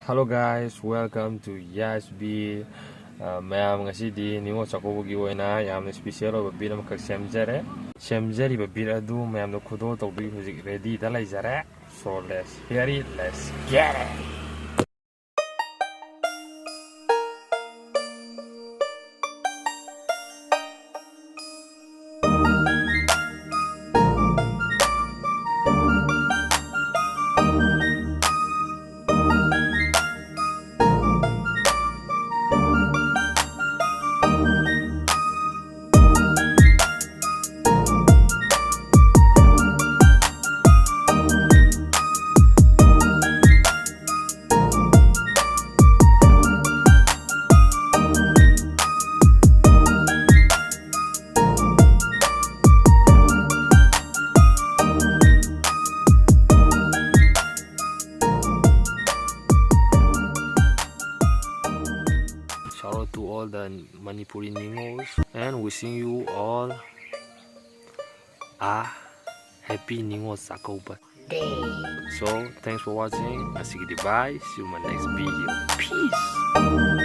Hello guys, welcome to Yifbz. Mayam ngasidi Ningol Chakouba gi oina yamna special oba beat amakak semjare. Semjariba beat adu mayamna khudo tawbi hujik ready da laijare. So let's hear it, let's get it. Shout out to all the Manipuri Ningols and wishing you all a happy Ningol Chakouba day. So thanks for watching. I say goodbye. See you in my next video. Peace.